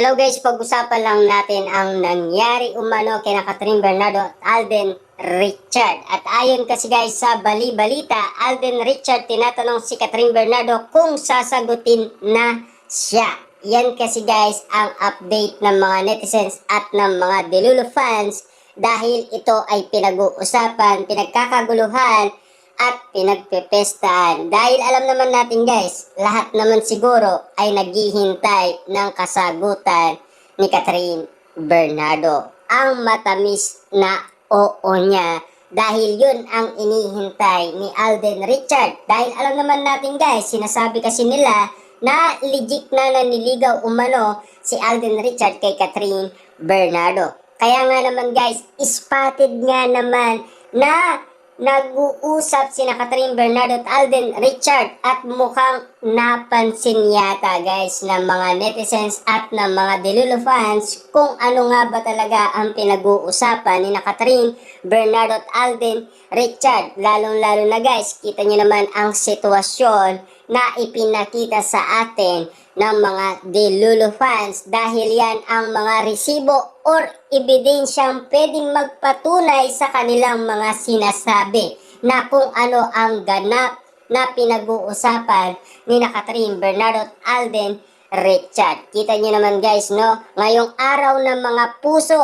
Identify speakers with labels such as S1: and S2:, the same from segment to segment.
S1: Hello guys, pag-usapan lang natin ang nangyari umano kina Catherine Bernardo at Alden Richard. At ayon kasi guys sa bali-balita, Alden Richard tinatanong si Catherine Bernardo kung sasagutin na siya. Yan kasi guys ang update ng mga netizens at ng mga Delulu fans dahil ito ay pinag-uusapan, pinagkakaguluhan at pinagpepestahan. Dahil alam naman natin guys, lahat naman siguro ay naghihintay ng kasagutan ni Catherine Bernardo. Ang matamis na oo niya dahil yun ang inihintay ni Alden Richard. Dahil alam naman natin guys, sinasabi kasi nila na legit na naniligaw umano si Alden Richard kay Catherine Bernardo. Kaya nga naman guys, spotted nga naman na nag-uusap sina Catherine Bernardo at Alden Richard at mukhang napansin yata guys ng mga netizens at ng mga Delulu fans kung ano nga ba talaga ang pinag-uusapan ni Catherine Bernardo at Alden Richard. Lalong-lalo na guys, kita nyo naman ang sitwasyon na ipinakita sa atin ng mga Delulu fans dahil yan ang mga resibo or ebidensyang pwedeng magpatunay sa kanilang mga sinasabi na kung ano ang ganap na pinag-uusapan ni Catherine Bernardo at Alden Richard. Kita nyo naman guys, no? Ngayong araw ng mga puso,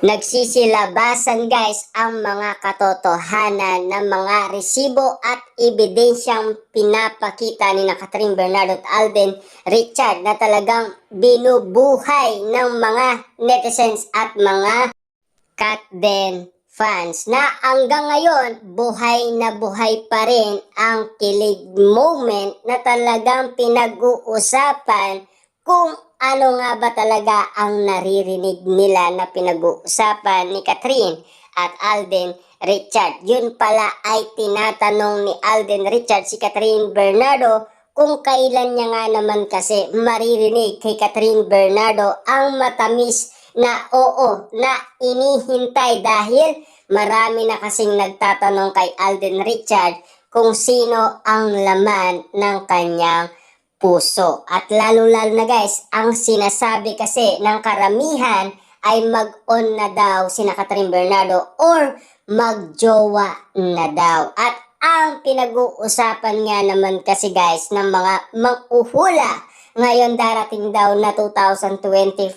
S1: nagsisilabasan guys ang mga katotohanan ng mga resibo at ebidensyang pinapakita ni Catherine Bernardo at Alden Richard na talagang binubuhay ng mga netizens at mga Catden fans na hanggang ngayon buhay na buhay pa rin ang kilig moment na talagang pinag-uusapan kung ano nga ba talaga ang naririnig nila na pinag-uusapan ni Catherine at Alden Richard. Yun pala ay tinatanong ni Alden Richard si Catherine Bernardo kung kailan niya nga naman kasi maririnig kay Catherine Bernardo ang matamis na oo na inihintay dahil marami na kasing nagtatanong kay Alden Richard kung sino ang laman ng kanyang puso. At lalo-lalo na guys, ang sinasabi kasi ng karamihan ay mag-on na daw sina Catherine Bernardo or mag-jowa na daw. At ang pinag-uusapan nga naman kasi guys ng mga mang-uhula ngayon darating daw na 2025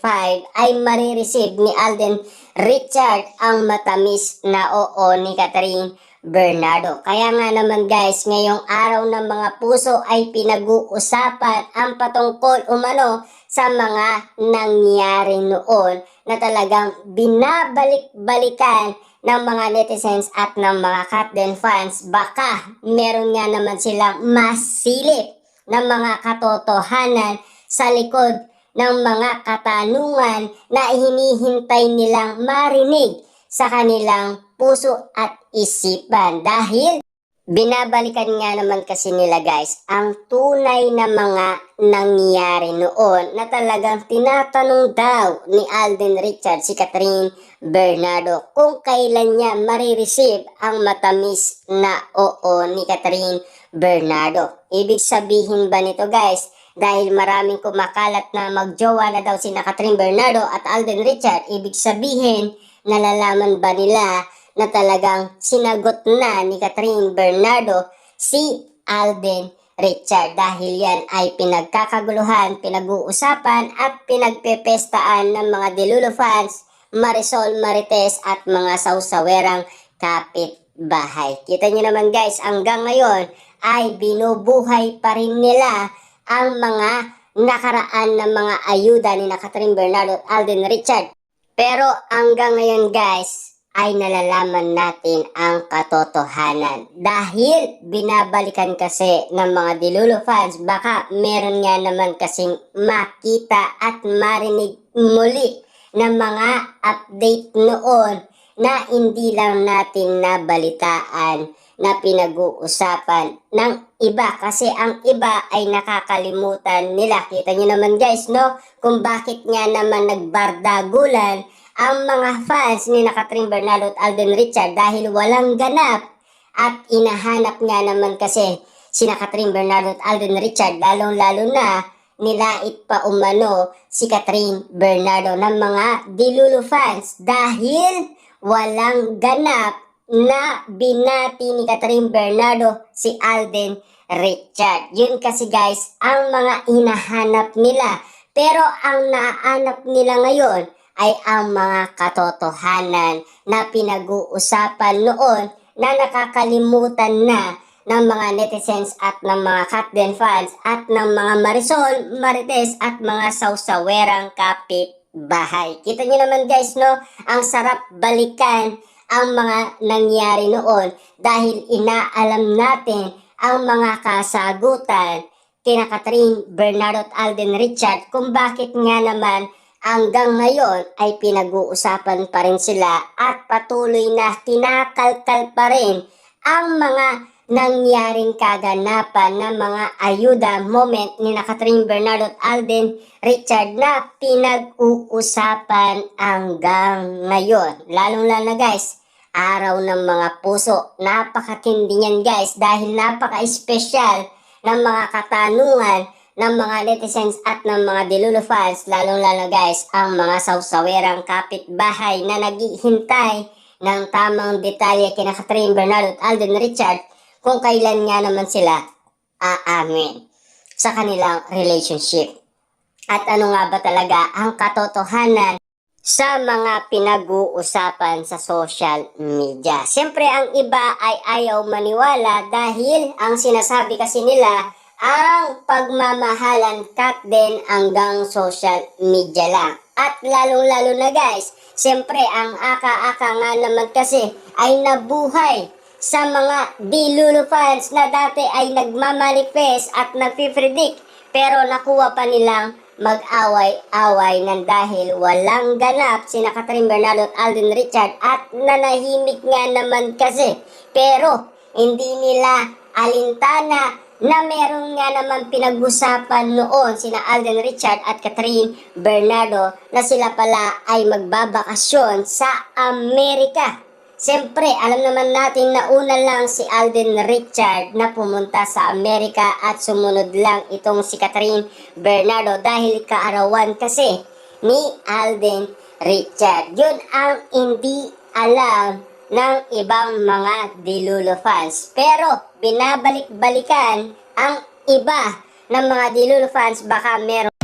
S1: ay marireceive ni Alden Richard ang matamis na oo ni Catherine Bernardo. Kaya nga naman guys, ngayong araw ng mga puso ay pinag-uusapan ang patungkol umano sa mga nangyari noon na talagang binabalik-balikan ng mga netizens at ng mga Catden fans. Baka meron nga naman silang masilip ng mga katotohanan sa likod ng mga katanungan na hinihintay nilang marinig sa kanilang puso at isipan dahil binabalikan nga naman kasi nila guys ang tunay na mga nangyari noon na talagang tinatanong daw ni Alden Richard si Catherine Bernardo kung kailan niya marireceive ang matamis na oo ni Catherine Bernardo. Ibig sabihin ba nito guys, dahil maraming kumakalat na magjowa na daw sina Catherine Bernardo at Alden Richard, ibig sabihin nalalaman ba nila na talagang sinagot na ni Catherine Bernardo si Alden Richard dahil yan ay pinagkakaguluhan, pinag-uusapan at pinagpepestaan ng mga Delulu fans, Marisol Marites at mga sausawerang kapitbahay. Kita nyo naman guys, hanggang ngayon ay binubuhay pa rin nila ang mga nakaraan ng mga ayuda ni Catherine Bernardo at Alden Richard. Pero hanggang ngayon guys, ay nalalaman natin ang katotohanan. Dahil binabalikan kasi ng mga Delulu fans, baka meron nga naman kasing makita at marinig muli ng mga update noon na hindi lang natin nabalitaan na pinag-uusapan ng iba kasi ang iba ay nakakalimutan nila. Kita nyo naman guys, no? Kung bakit nga naman nagbardagulan ang mga fans ni Catherine Bernardo at Alden Richard dahil walang ganap at inahanap nga naman kasi sina Catherine Bernardo at Alden Richard lalong-lalo na nilait pa umano si Catherine Bernardo ng mga Dilulu fans dahil walang ganap na binati ni Catherine Bernardo si Alden Richard. Yun kasi guys ang mga hinahanap nila. Pero ang naanap nila ngayon ay ang mga katotohanan na pinag-uusapan noon na nakakalimutan na ng mga netizens at ng mga Katden fans at ng mga Marisol, Marites at mga sausawerang kapitbahay. Kita nyo naman guys, no? Ang sarap balikan ang mga nangyari noon dahil inaalam natin ang mga kasagutan kina Catherine Bernardo at Alden Richard kung bakit nga naman hanggang ngayon ay pinag-uusapan pa rin sila at patuloy na kinakalkal pa rin ang mga nangyaring kaganapan ng mga ayuda moment ni na Catherine Bernardo at Alden Richard na pinag-uusapan hanggang ngayon. Lalong-lalo na guys, araw ng mga puso. Napakatindi niyan guys dahil napaka-espesyal ng mga katanungan ng mga netizens at ng mga Dilulu fans, lalong-lalo guys, ang mga sausawerang kapitbahay na naghihintay ng tamang detalye kina Catherine Bernardo at Alden Richard kung kailan nga naman sila aamin sa kanilang relationship. At ano nga ba talaga ang katotohanan sa mga pinag-uusapan sa social media. Siyempre ang iba ay ayaw maniwala dahil ang sinasabi kasi nila ang pagmamahalan Katden hanggang social media lang. At lalong-lalo na guys, siyempre ang aka-aka nga naman kasi ay nabuhay sa mga Dilulu fans na dati ay nagmamanifest at nagpipredict pero nakuha pa nilang mag-away-away ng dahil walang ganap sina Catherine Bernardo at Alden Richard at nanahimik nga naman kasi. Pero hindi nila alintana na meron nga naman pinag-usapan noon sina Alden Richard at Catherine Bernardo na sila pala ay magbabakasyon sa Amerika. Siyempre, alam naman natin na una lang si Alden Richard na pumunta sa Amerika at sumunod lang itong si Catherine Bernardo dahil kaarawan kasi ni Alden Richard. Yun ang hindi alam ng ibang mga Dilulu fans. Pero binabalik-balikan ang iba ng mga Dilulu fans baka meron